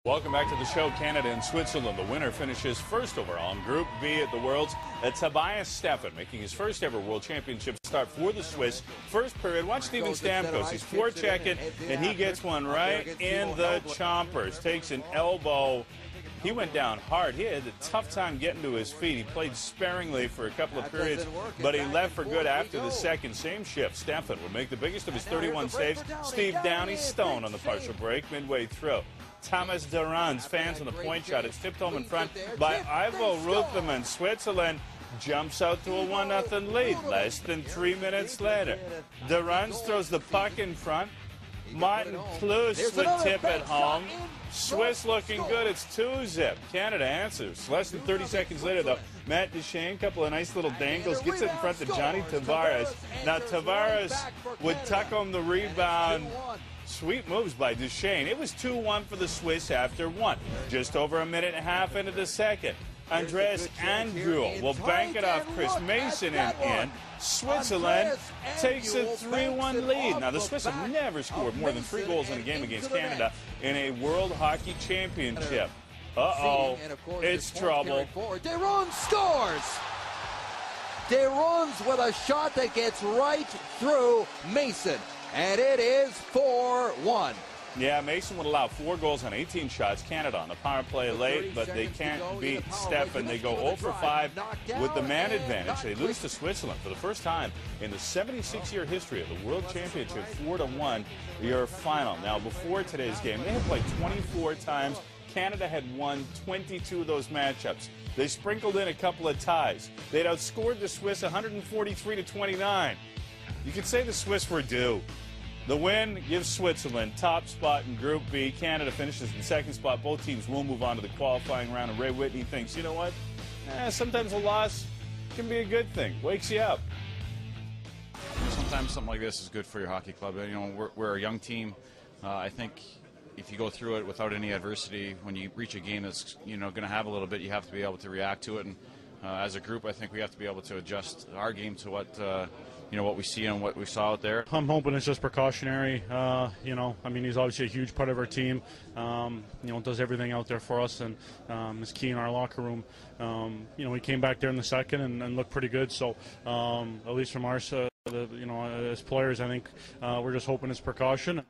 Welcome back to the show. Canada and Switzerland. The winner finishes first overall in Group B at the Worlds. Tobias Steffen making his first ever World Championship start for the Swiss. First period, watch Steven Stamkos. He's forechecking, and he gets one right in the chompers. Takes an elbow. He went down hard. He had a tough time getting to his feet. He played sparingly for a couple of periods, but he left for good after the second. Same shift. Steffen would make the biggest of his 31 saves. Steve Downey stone on the partial break midway through. Thomas Duran's fans on the point shot. It's tipped home in front by Ivo Rutherman. Switzerland jumps out to a 1-0 lead less than 3 minutes later. Durans throws the puck in front. Martin Plus would tip it home. Swiss looking good. It's 2-0. Canada answers. Less than 30 seconds later, though, Matt Duchene, couple of nice little dangles, gets it in front of Johnny Tavares. Now, Tavares would tuck home the rebound. Sweet moves by Duchene. It was 2-1 for the Swiss after one. Just over a minute and a half into the second. Andreas Andrew will bank it off Chris Mason in. Switzerland takes a 3-1 lead. Now, the Swiss have never scored more than 3 goals in a game against Canada in a World Hockey Championship. Uh-oh, it's trouble. Derons scores! Derons with a shot that gets right through Mason. And it is 4-1. Yeah, Mason would allow 4 goals on 18 shots. Canada on the power play late, but they can't beat Steffen. They go 0 for 5 with the man advantage. They lose to Switzerland for the first time in the 76-year history of the World Championship, 4-1, your final. Now, before today's game, they had played 24 times. Canada had won 22 of those matchups. They sprinkled in a couple of ties. They'd outscored the Swiss 143-29. You could say the Swiss were due. The win gives Switzerland top spot in Group B. Canada finishes in second spot. Both teams will move on to the qualifying round. And Ray Whitney thinks, you know what? Sometimes a loss can be a good thing. Wakes you up. Sometimes something like this is good for your hockey club. You know, we're a young team. I think if you go through it without any adversity, when you reach a game that's going to have a little bit, you have to be able to react to it. And as a group, I think we have to be able to adjust our game to what what we see and what we saw out there. I'm hoping it's just precautionary. I mean, he's obviously a huge part of our team. Does everything out there for us and is key in our locker room. We came back there in the second and looked pretty good. So at least from our side, as players, I think we're just hoping it's precaution.